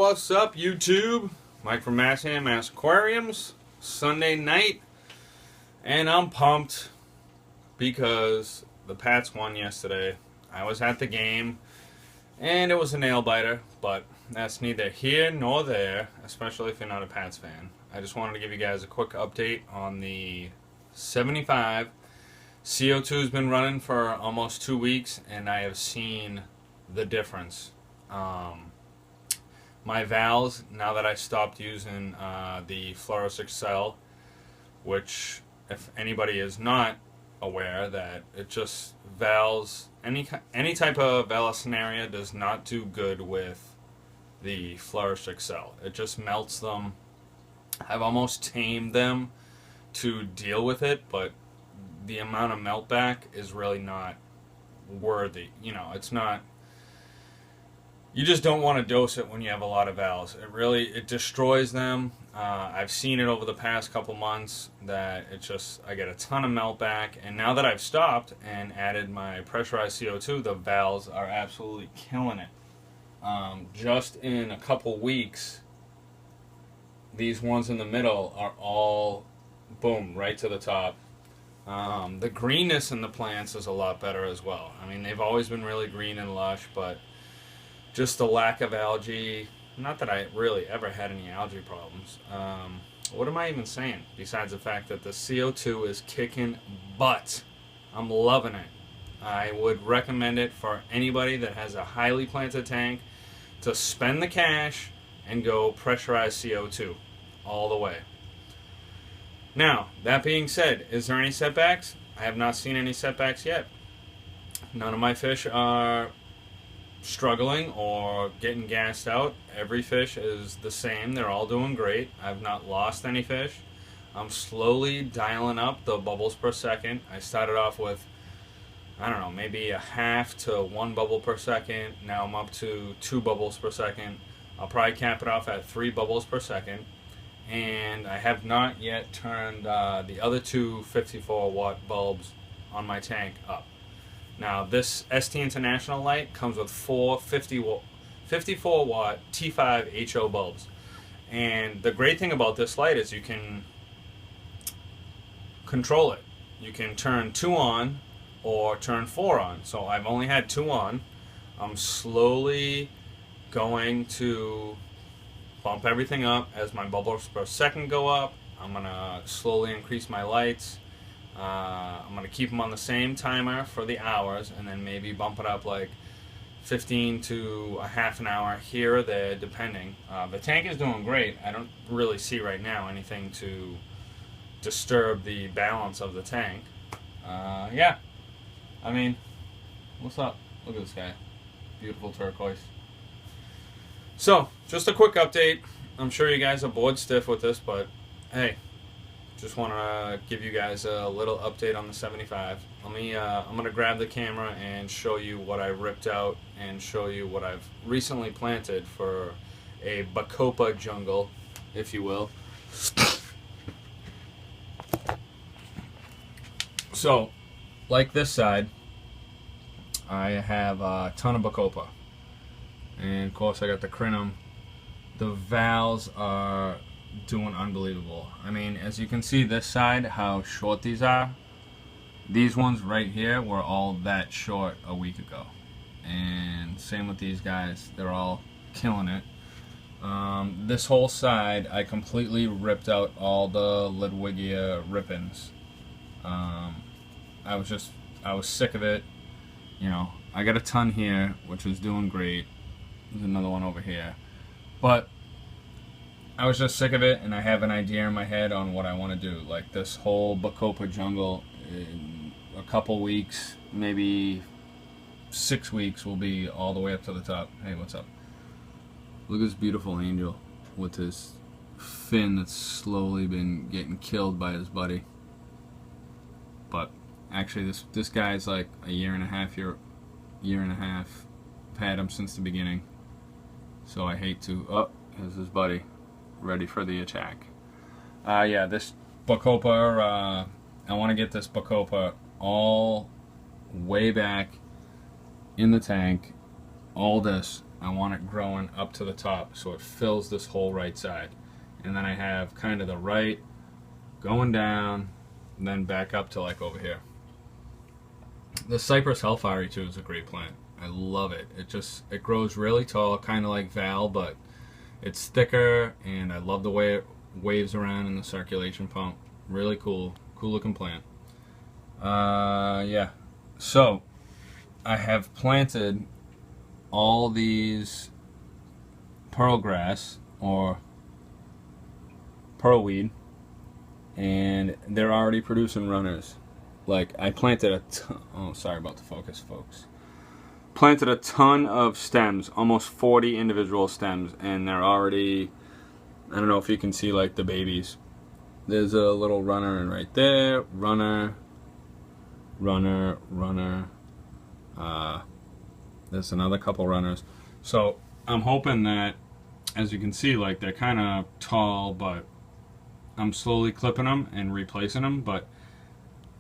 What's up, YouTube? Mike from Mass Aquariums. Sunday night, and I'm pumped because the Pats won yesterday. I was at the game, and it was a nail biter, but that's neither here nor there, especially if you're not a Pats fan. I just wanted to give you guys a quick update on the 75. CO2 has been running for almost 2 weeks, and I have seen the difference. My valves, now that I stopped using the flourishing CO2, which if anybody is not aware that it just valves, any type of valve scenario does not do good with the flourishing CO2. It just melts them. I've almost tamed them to deal with it, but the amount of melt back is really not worthy. You know, it's not. You just don't want to dose it when you have a lot of valves. It destroys them. I've seen it over the past couple months that I get a ton of melt back, and now that I've stopped and added my pressurized CO2, the valves are absolutely killing it. Just in a couple weeks, these ones in the middle are all, boom, right to the top. The greenness in the plants is a lot better as well. I mean, they've always been really green and lush, but just the lack of algae, not that I really ever had any algae problems. What am I even saying? Besides the fact that the CO2 is kicking butt. I'm loving it. I would recommend it for anybody that has a highly planted tank to spend the cash and go pressurized CO2 all the way. Now, that being said, is there any setbacks? I have not seen any setbacks yet. None of my fish are struggling or getting gassed out. Every fish is the same. They're all doing great. I've not lost any fish. I'm slowly dialing up the bubbles per second. I started off with, I don't know, maybe a half to 1 bubble per second. Now I'm up to 2 bubbles per second. I'll probably cap it off at 3 bubbles per second. And I have not yet turned the other 2 54-watt bulbs on my tank up. Now, this ST International light comes with 4 54-watt T5 HO bulbs. And the great thing about this light is you can control it. You can turn 2 on or turn 4 on. So I've only had 2 on. I'm slowly going to bump everything up as my bubbles per second go up. I'm going to slowly increase my lights. I'm going to keep them on the same timer for the hours, and then maybe bump it up like 15 to a half an hour here or there, depending. The tank is doing great. I don't really see right now anything to disturb the balance of the tank. Yeah, I mean, what's up? Look at this guy. Beautiful turquoise. So, just a quick update. I'm sure you guys are bored stiff with this, but hey, just want to give you guys a little update on the 75. I'm going to grab the camera and show you what I ripped out and show you what I've recently planted for a Bacopa jungle, if you will. So, like this side, I have a ton of Bacopa. And of course I got the crinum. The valves are doing unbelievable. I mean, as you can see this side, how short these are. These ones right here were all that short a week ago. And same with these guys. They're all killing it. This whole side, I completely ripped out all the Ludwigia rippings. I was sick of it. You know, I got a ton here, which was doing great. There's another one over here. But I was just sick of it, and I have an idea in my head on what I want to do. Like this whole Bacopa jungle, in a couple weeks, maybe 6 weeks, will be all the way up to the top. Hey, what's up? Look at this beautiful angel with his fin that's slowly been getting killed by his buddy. But actually, this guy's like a year and a half. I've had him since the beginning. So I hate to. Oh, here's his buddy, ready for the attack. Yeah, this Bacopa. I want to get this Bacopa all way back in the tank. All this I want it growing up to the top so it fills this whole right side. And then I have kind of the right going down and then back up to like over here. The Cypress Hellfire too is a great plant. I love it. It grows really tall, kind of like Val, but it's thicker, and I love the way it waves around in the circulation pump. Really cool looking plant. Yeah. So I have planted all these pearl grass or pearlweed, and they're already producing runners. Like, I planted a ton, oh, sorry about the focus, folks. Planted a ton of stems, almost 40 individual stems, and they're already, I don't know if you can see like the babies. There's a little runner in right there, runner. There's another couple runners. So I'm hoping that, as you can see, like, they're kind of tall, but I'm slowly clipping them and replacing them. But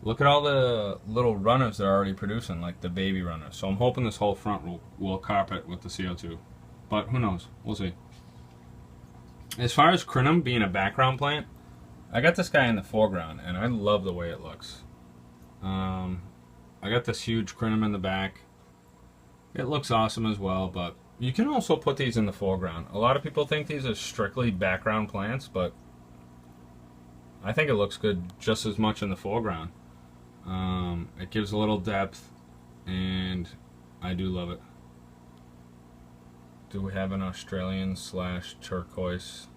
look at all the little runners they're already producing, like the baby runners. So I'm hoping this whole front will carpet with the CO2. But who knows? We'll see. As far as crinum being a background plant, I got this guy in the foreground, and I love the way it looks. I got this huge crinum in the back. It looks awesome as well, but you can also put these in the foreground. A lot of people think these are strictly background plants, but I think it looks good just as much in the foreground. It gives a little depth, and I do love it. Do we have an Australian / turquoise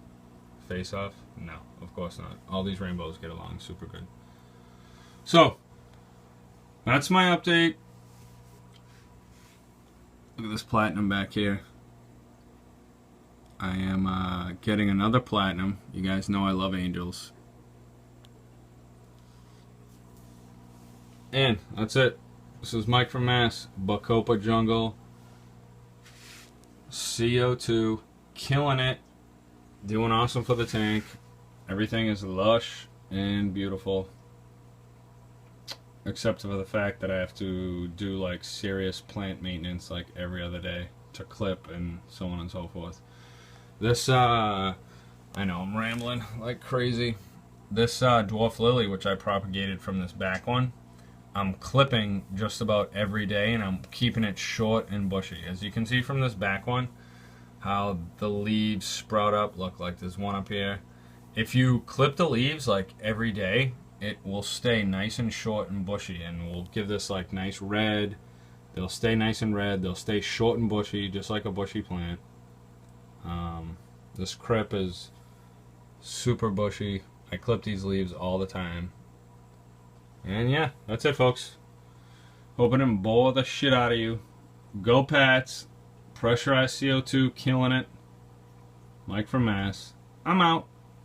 face-off? No, of course not. All these rainbows get along super good. So, that's my update. Look at this platinum back here. I am getting another platinum. You guys know I love angels. And that's it. This is Mike from Mass. Bacopa Jungle. CO2. Killing it. Doing awesome for the tank. Everything is lush and beautiful. Except for the fact that I have to do like serious plant maintenance like every other day to clip and so on and so forth. This, I know I'm rambling like crazy. This dwarf lily, which I propagated from this back one, I'm clipping just about every day, and I'm keeping it short and bushy. As you can see from this back one, how the leaves sprout up. Look, like there's one up here. If you clip the leaves like every day, it will stay nice and short and bushy, and will give this like nice red. They'll stay nice and red. They'll stay short and bushy, just like a bushy plant. This crep is super bushy. I clip these leaves all the time. And yeah, that's it, folks. Hoping to bore the shit out of you. Go Pats. Pressurized CO2, killing it. Mike from Mass. I'm out.